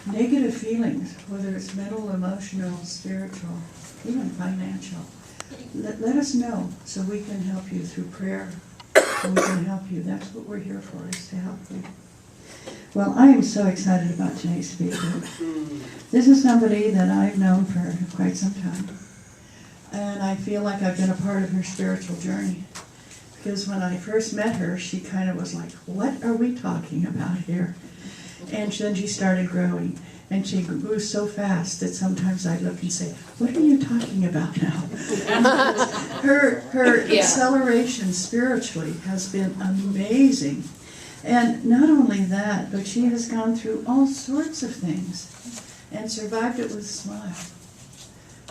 negative feelings, whether it's mental, emotional, spiritual, even financial, let us know so we can help you through prayer. And we can help you. That's what we're here for, is to help you. Well, I am so excited about today's speaker. This is somebody that I've known for quite some time. And I feel like I've been a part of her spiritual journey. Because when I first met her, she kind of was like, what are we talking about here? And then she started growing. And she grew so fast that sometimes I look and say, what are you talking about now? Her acceleration spiritually has been amazing. And not only that, but she has gone through all sorts of things and survived it with a smile.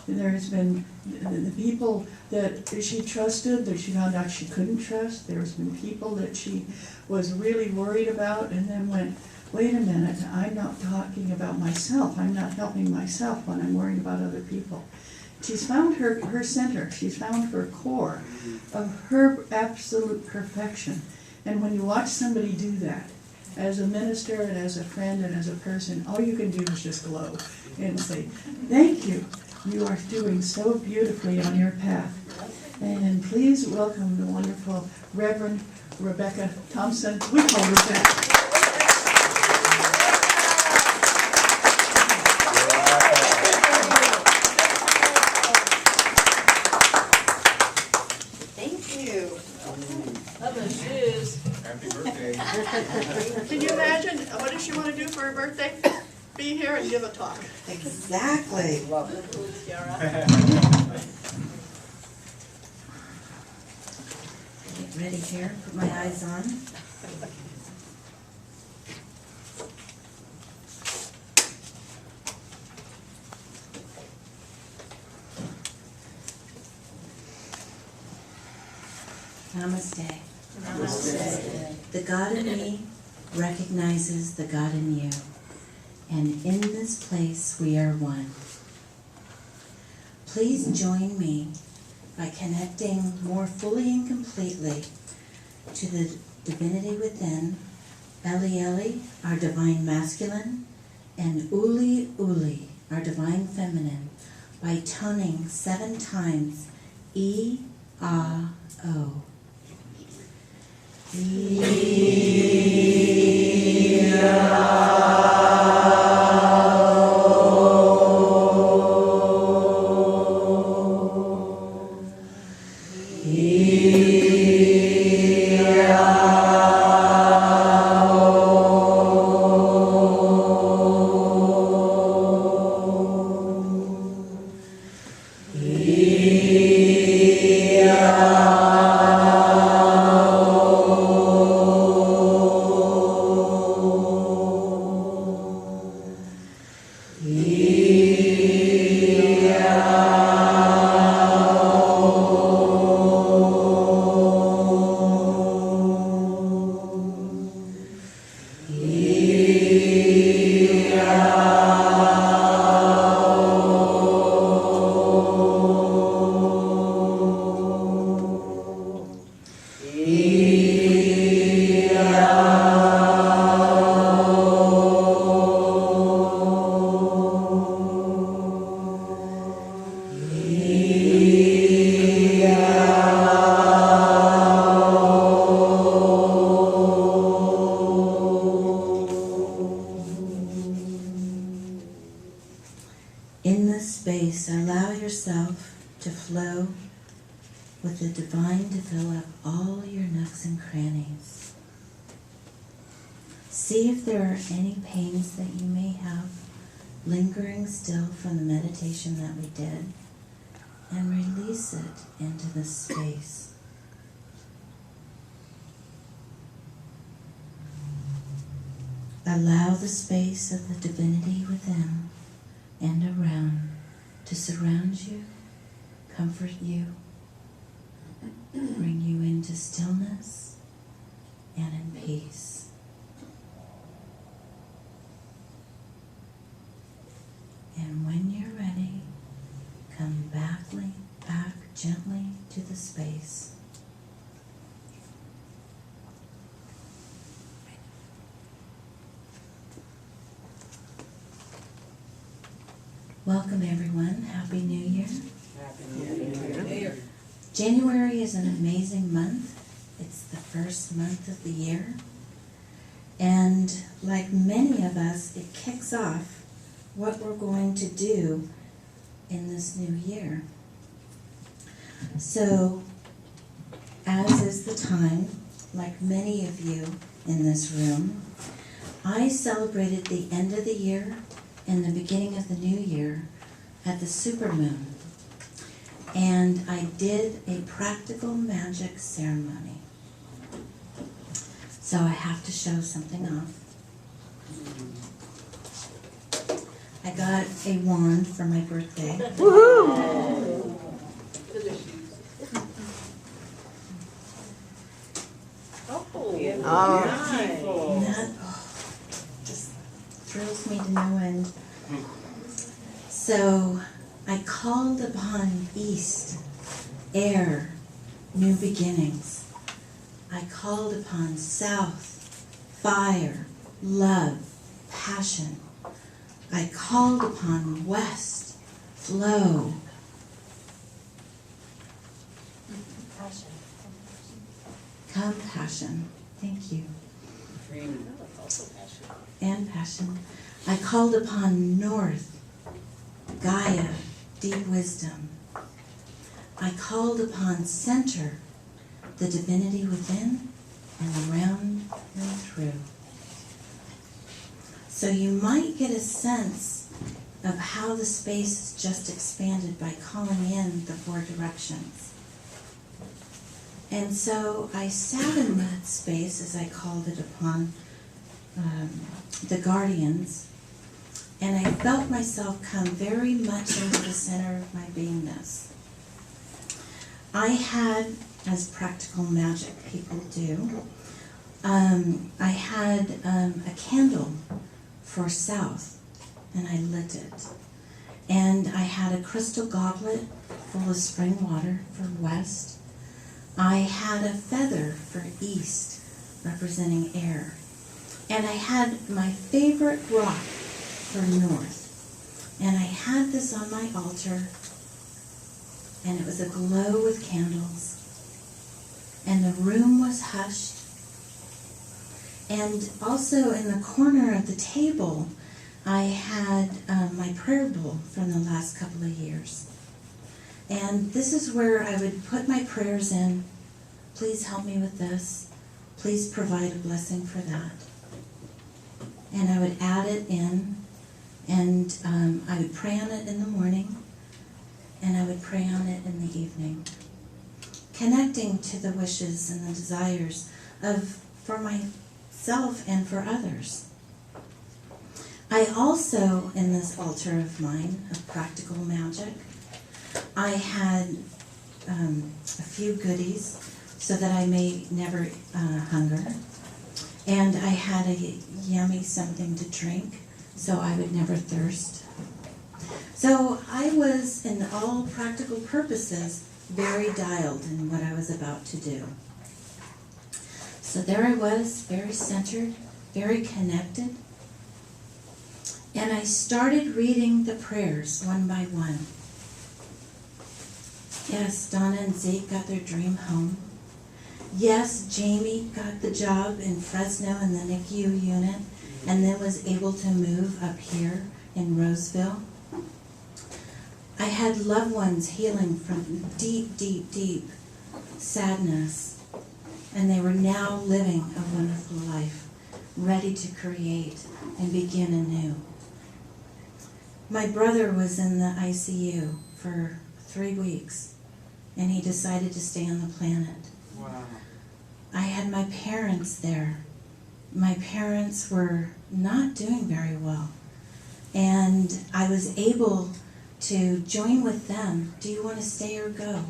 There has been the people that she trusted that she found out she couldn't trust. There's been people that she was really worried about and then went, wait a minute, I'm not talking about myself. I'm not helping myself when I'm worrying about other people. She's found her center. She's found her core of her absolute perfection. And when you watch somebody do that, as a minister and as a friend and as a person, all you can do is just glow and say, thank you. You are doing so beautifully on your path. And please welcome the wonderful Reverend Becca Thompson. We call her Becca. Can you imagine, what does she want to do for her birthday? Be here and give a talk. Exactly. Love it. Get ready here, put my eyes on. Namaste. Namaste. The God in me recognizes the God in you, and in this place we are one. Please join me by connecting more fully and completely to the divinity within, Eli Eli, our divine masculine, and Uli Uli, our divine feminine, by toning 7 times E-A-O. In this space, allow yourself to flow with the divine to fill up all your nooks and crannies. See if there are any pains that you may have lingering still from the meditation that we did, and release it into this space. Allow the space of the divinity within and around to surround you, comfort you, bring you into stillness and in peace. And when you're ready, come back gently to the space. Welcome everyone. Happy New Year. January is an amazing month. It's the first month of the year. And like many of us, it kicks off what we're going to do in this new year. So, as is the time, like many of you in this room, I celebrated the end of the year and the beginning of the new year at the supermoon. And I did a practical magic ceremony. So I have to show something off. I got a wand for my birthday. Woohoo! Oh, And that just thrills me to no end. So I called upon east, air, new beginnings. I called upon south, fire, love, passion. I called upon west, flow. Compassion. Thank you. And passion. I called upon north, Gaia, deep wisdom. I called upon center, the divinity within and around and through. So you might get a sense of how the space is just expanded by calling in the four directions. And so I sat in that space, as I called it, upon the guardians, and I felt myself come very much into the center of my beingness. I had, as practical magic people do, I had a candle for south, and I lit it. And I had a crystal goblet full of spring water for west. I had a feather for east, representing air. And I had my favorite rock for north. And I had this on my altar, and it was aglow with candles. And the room was hushed. And also in the corner of the table, I had my prayer bowl from the last couple of years. And this is where I would put my prayers in. Please help me with this. Please provide a blessing for that. And I would add it in, and I would pray on it in the morning, and I would pray on it in the evening, connecting to the wishes and the desires for myself and for others. I also, in this altar of mine, of practical magic, I had a few goodies so that I may never hunger. And I had a yummy something to drink so I would never thirst. So I was, in all practical purposes, very dialed in what I was about to do. So there I was, very centered, very connected. And I started reading the prayers one by one. Yes, Donna and Zeke got their dream home. Yes, Jamie got the job in Fresno in the NICU unit and then was able to move up here in Roseville. I had loved ones healing from deep, deep, deep sadness, and they were now living a wonderful life, ready to create and begin anew. My brother was in the ICU for 3 weeks, and he decided to stay on the planet. Wow. I had my parents there. My parents were not doing very well, and I was able to join with them. Do you want to stay or go?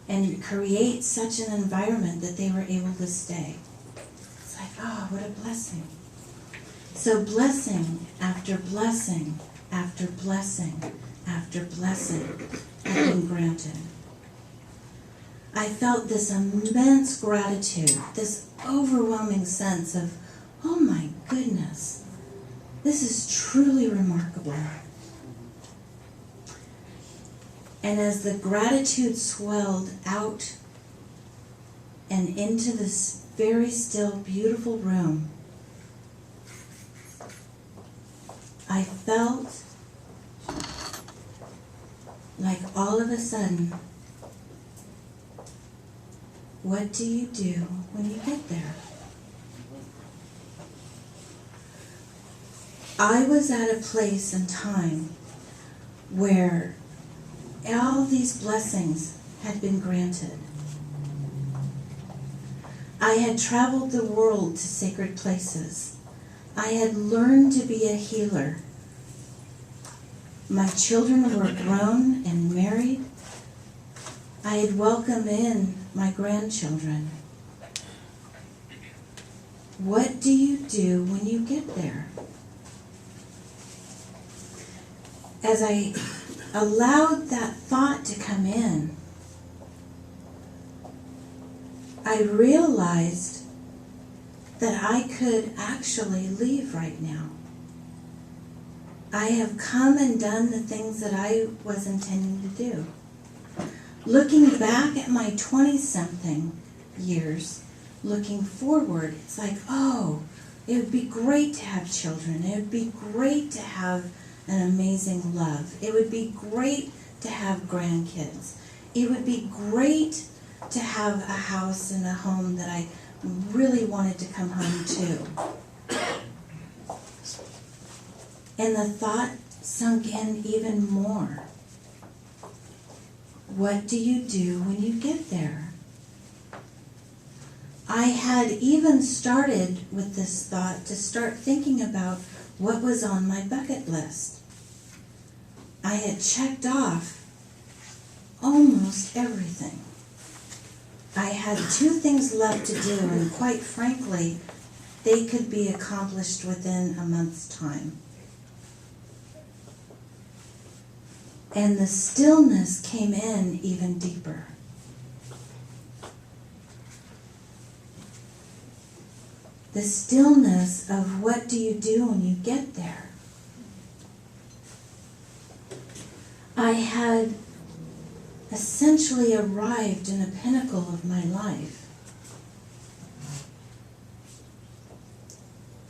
And create such an environment that they were able to stay. It's like, oh, what a blessing. So blessing after blessing after blessing after blessing had been granted. I felt this immense gratitude, this overwhelming sense of, oh my goodness, this is truly remarkable. And as the gratitude swelled out and into this very still, beautiful room, I felt like all of a sudden, what do you do when you get there? I was at a place and time where all these blessings had been granted. I had traveled the world to sacred places. I had learned to be a healer. My children were grown and married. I had welcomed in my grandchildren. What do you do when you get there? As I allowed that thought to come in, I realized that I could actually leave right now. I have come and done the things that I was intending to do. Looking back at my 20-something years, looking forward, it's like, oh, it would be great to have children. It would be great to have an amazing love. It would be great to have grandkids. It would be great to have a house and a home that I really wanted to come home to. And the thought sunk in even more. What do you do when you get there? I had even started with this thought to start thinking about what was on my bucket list. I had checked off almost everything. I had 2 things left to do, and quite frankly, they could be accomplished within a month's time. And the stillness came in even deeper. The stillness of what do you do when you get there. I had essentially arrived in a pinnacle of my life.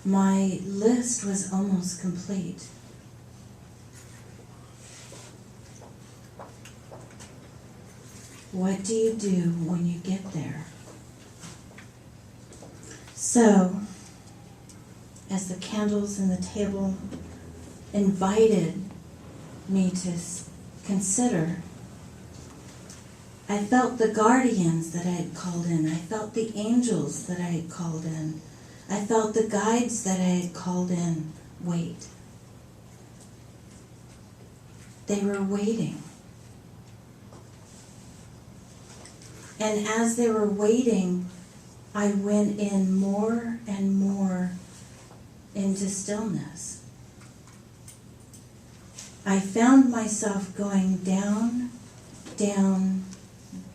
My list was almost complete. What do you do when you get there? So, as the candles and the table invited me to consider, I felt the guardians that I had called in. I felt the angels that I had called in. I felt the guides that I had called in wait. They were waiting. And as they were waiting, I went in more and more into stillness. I found myself going down, down,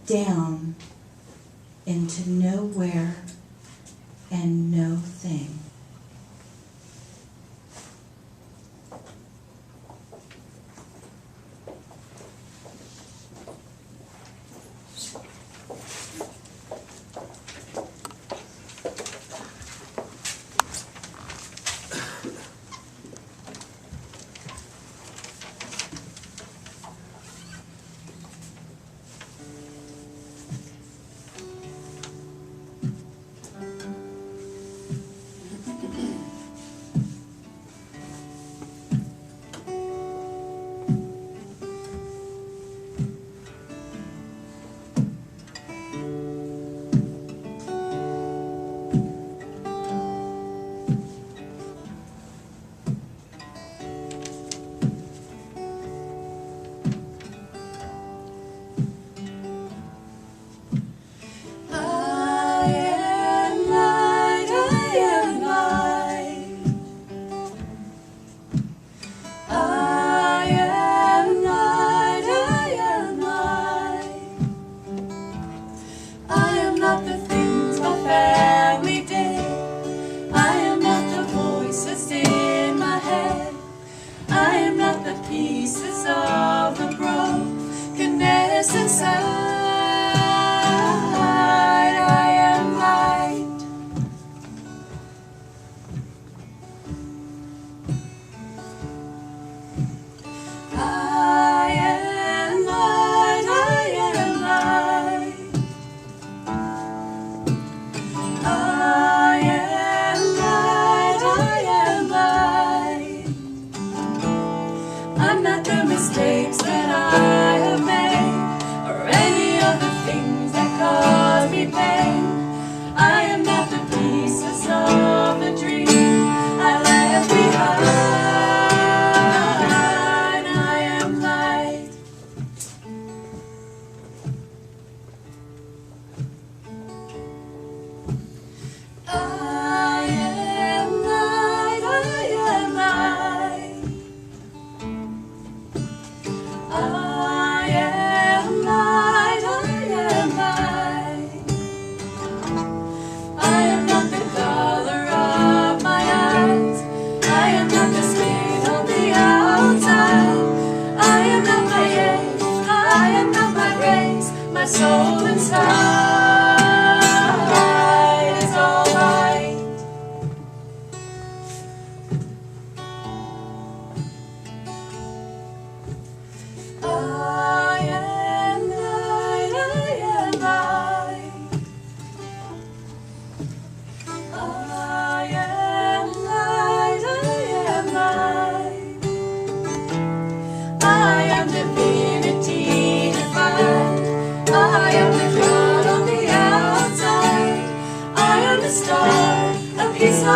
down into nowhere and no thing. Pieces of the broken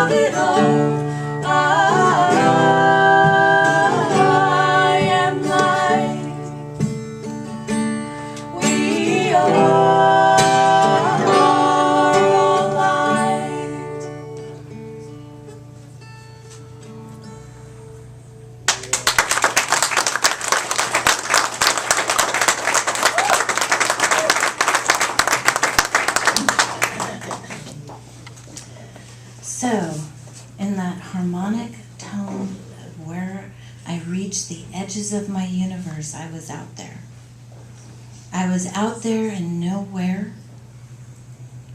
of it all. I am light. We are all light. So, in that harmonic tone of where I reached the edges of my universe, I was out there. I was out there in nowhere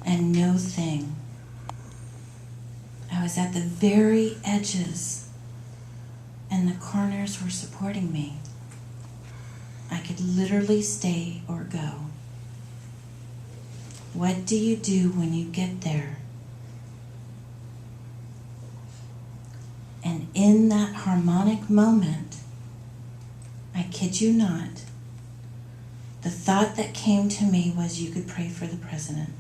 and no thing. I was at the very edges, and the corners were supporting me. I could literally stay or go. What do you do when you get there? And in that harmonic moment, I kid you not, the thought that came to me was you could pray for the president.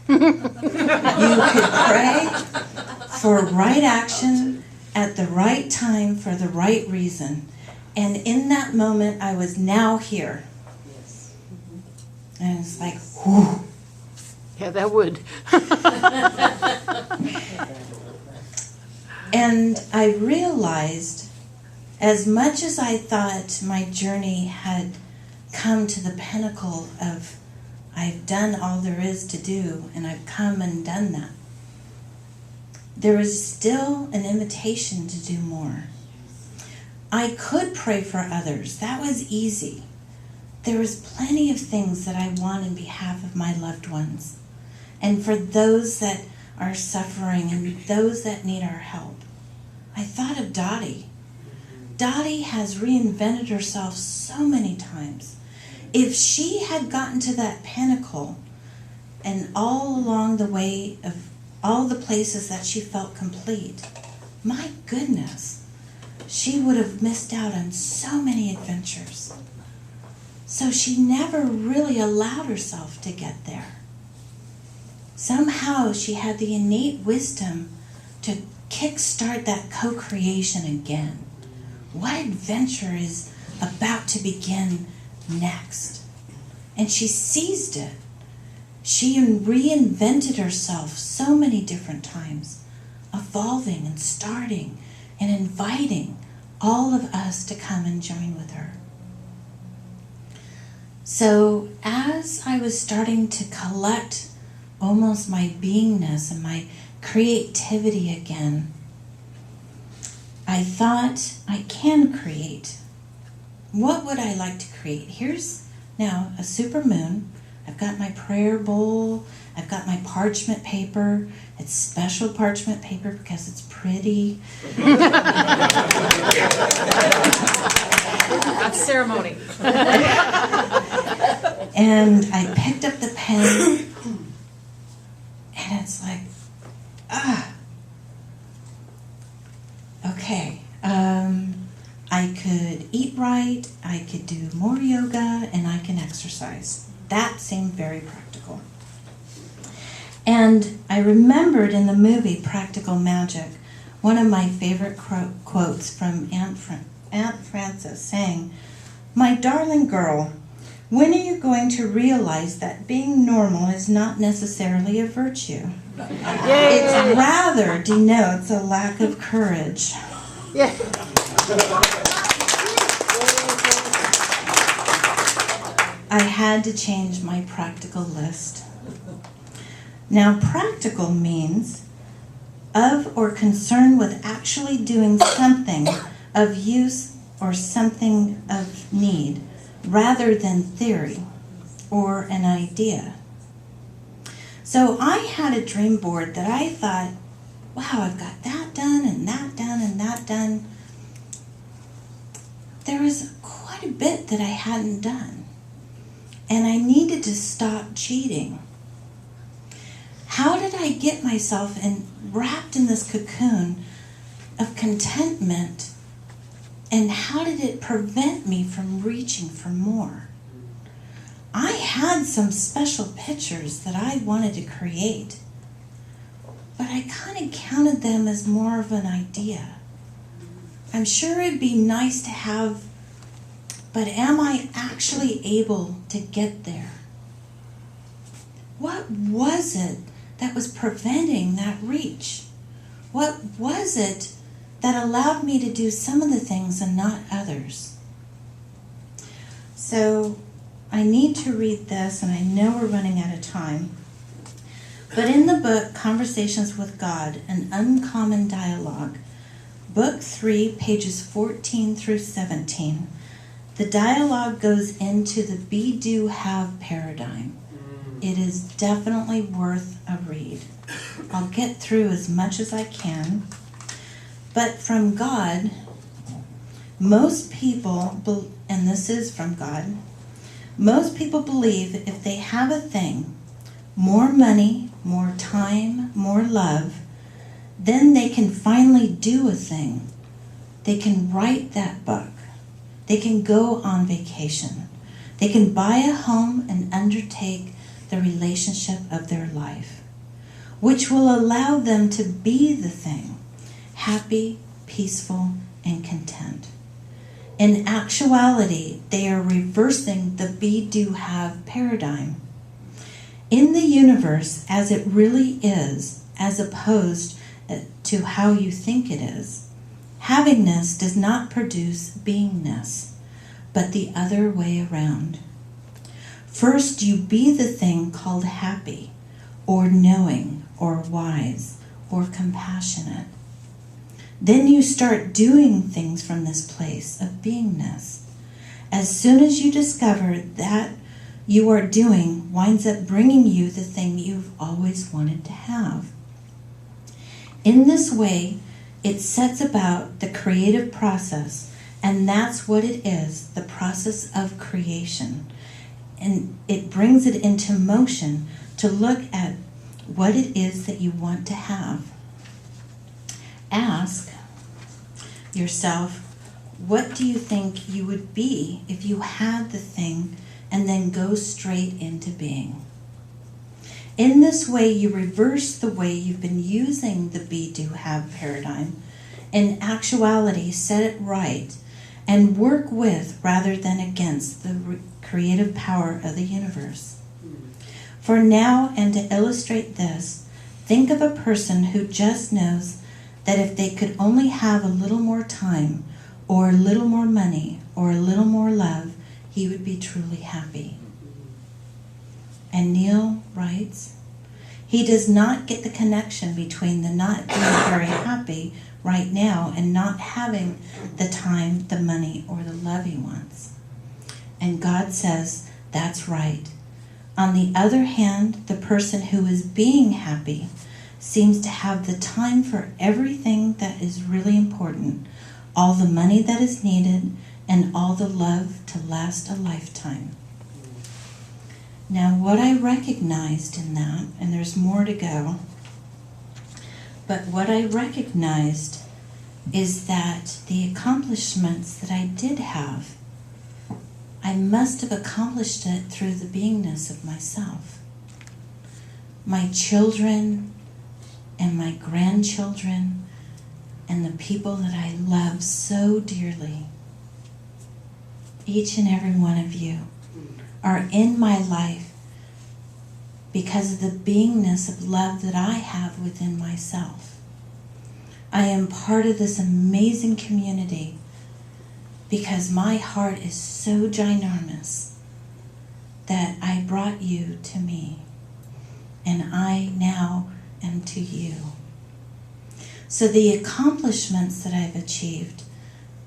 You could pray for right action at the right time for the right reason. And in that moment, I was now here. And it's like, whew. Yeah, that would. And I realized, as much as I thought my journey had come to the pinnacle of I've done all there is to do, and I've come and done that, there was still an invitation to do more. I could pray for others. That was easy. There was plenty of things that I want in behalf of my loved ones, and for those that are suffering and those that need our help. I thought of Dottie. Dottie has reinvented herself so many times. If she had gotten to that pinnacle and all along the way of all the places that she felt complete, my goodness, she would have missed out on so many adventures. So she never really allowed herself to get there. Somehow she had the innate wisdom to kickstart that co-creation again. What adventure is about to begin next? And she seized it. She reinvented herself so many different times, evolving and starting and inviting all of us to come and join with her. So as I was starting to collect almost my beingness and my creativity again, I thought I can create. What would I like to create? Here's now a super moon. I've got my prayer bowl. I've got my parchment paper. It's special parchment paper because it's pretty. That's ceremony. And I picked up the pen, and it's like, okay, I could eat right, I could do more yoga, and I can exercise. That seemed very practical. And I remembered in the movie Practical Magic, one of my favorite quotes from Aunt Frances saying, "My darling girl, when are you going to realize that being normal is not necessarily a virtue? It rather denotes a lack of courage." Yeah. I had to change my practical list. Now, practical means of or concerned with actually doing something of use or something of need, rather than theory or an idea. So I had a dream board that I thought, wow, I've got that done and that done and that done. There was quite a bit that I hadn't done, and I needed to stop cheating. How did I get myself wrapped in this cocoon of contentment, and how did it prevent me from reaching for more? I had some special pictures that I wanted to create, but I kind of counted them as more of an idea. I'm sure it'd be nice to have, but am I actually able to get there? What was it that was preventing that reach? What was it that allowed me to do some of the things and not others? So I need to read this, and I know we're running out of time. But in the book, Conversations with God, An Uncommon Dialogue, Book 3, pages 14 through 17, the dialogue goes into the be, do, have paradigm. It is definitely worth a read. I'll get through as much as I can. But from God, most people, and this is from God, most people believe if they have a thing, more money, more time, more love, then they can finally do a thing. They can write that book. They can go on vacation. They can buy a home and undertake the relationship of their life, which will allow them to be the thing, happy, peaceful, and content. In actuality, they are reversing the be, do, have paradigm. In the universe as it really is, as opposed to how you think it is, havingness does not produce beingness, but the other way around. First, you be the thing called happy, or knowing, or wise, or compassionate. Then you start doing things from this place of beingness. As soon as you discover that you are doing winds up bringing you the thing you've always wanted to have. In this way, it sets about the creative process, and that's what it is, the process of creation. And it brings it into motion to look at what it is that you want to have. Ask yourself, what do you think you would be if you had the thing, and then go straight into being? In this way, you reverse the way you've been using the be, do, have paradigm. In actuality, set it right and work with rather than against the creative power of the universe. For now, and to illustrate this, think of a person who just knows that if they could only have a little more time, or a little more money, or a little more love, he would be truly happy. And Neil writes, he does not get the connection between the not being very happy right now and not having the time, the money, or the love he wants. And God says, that's right. On the other hand, the person who is being happy seems to have the time for everything that is really important, all the money that is needed, and all the love to last a lifetime. Now, what I recognized in that, and there's more to go, but what I recognized is that the accomplishments that I did have, I must have accomplished it through the beingness of myself. My children and my grandchildren and the people that I love so dearly, each and every one of you, are in my life because of the beingness of love that I have within myself. I am part of this amazing community because my heart is so ginormous that I brought you to me, and I now am to you. So the accomplishments that I've achieved,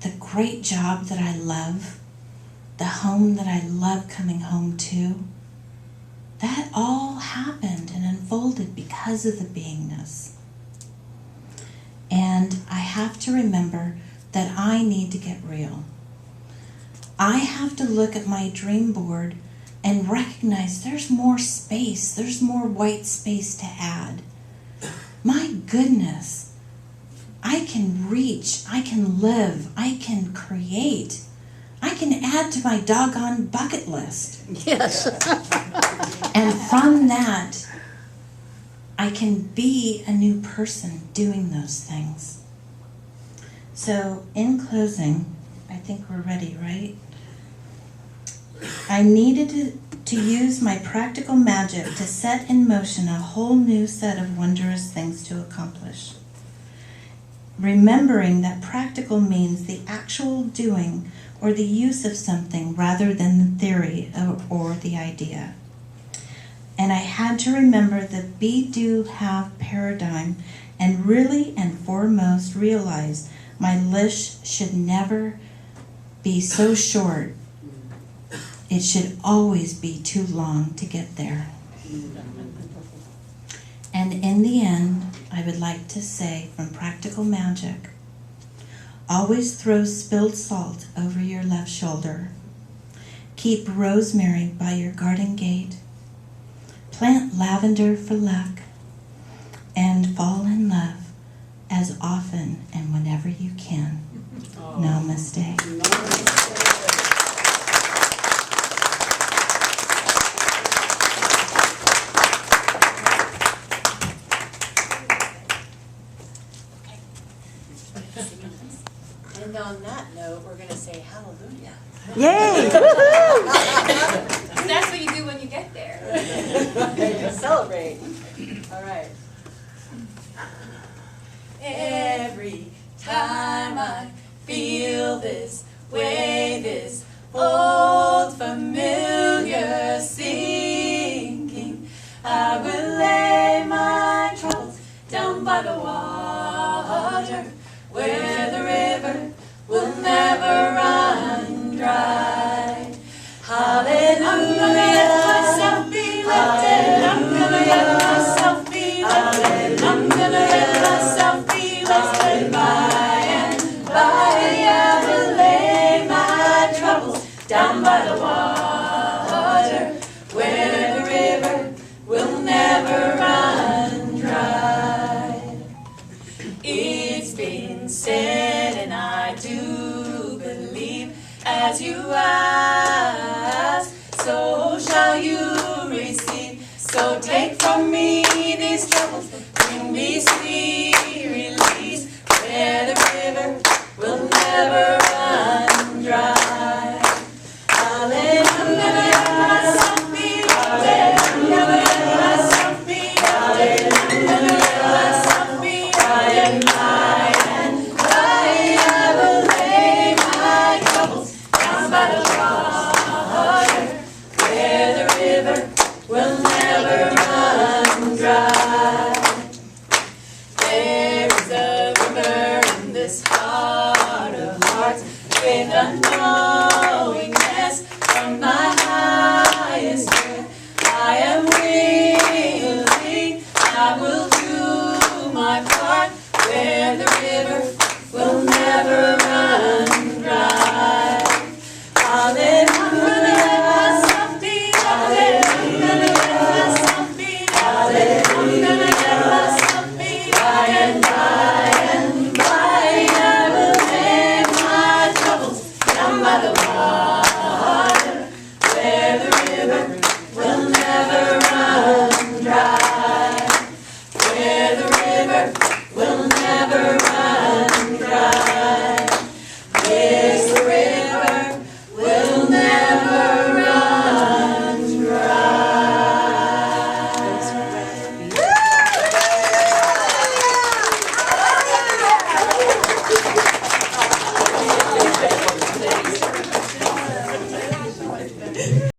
the great job that I love, the home that I love coming home to, that all happened and unfolded because of the beingness. And I have to remember that I need to get real. I have to look at my dream board and recognize there's more space, there's more white space to add. My goodness, I can reach, I can live, I can create. I can add to my doggone bucket list. Yes. And from that, I can be a new person doing those things. So, in closing, I think we're ready, right? I needed to use my practical magic to set in motion a whole new set of wondrous things to accomplish. Remembering that practical means the actual doing or the use of something rather than the theory or the idea. And I had to remember the be, do, have paradigm and really and foremost realize my list should never be so short. It should always be too long to get there. And in the end, I would like to say from Practical Magic, always throw spilled salt over your left shoulder. Keep rosemary by your garden gate. Plant lavender for luck. And fall in love as often and whenever you can. Namaste. And on that note, we're going to say hallelujah. Yay! That's what you do when you get there. You celebrate. All right. Every time I feel this way, this old familiar sinking, I will lay my troubles down by the water, where the river will never run dry. Hallelujah, let myself be lifted. I'm gonna let myself be lifted. I'm gonna let myself be lifted by and by. I will lay my troubles down by the water, where the river will never run dry. It's been said, and I do believe, as you ask, so shall you receive. So take from me these troubles, bring me sweet release, where the river will never run dry. Hallelujah, let myself be lifted. Hallelujah, let myself be lifted. Hallelujah, let myself be lifted. I will lay my troubles down by the water, where the river will never run dry. There is a river in this heart of hearts, with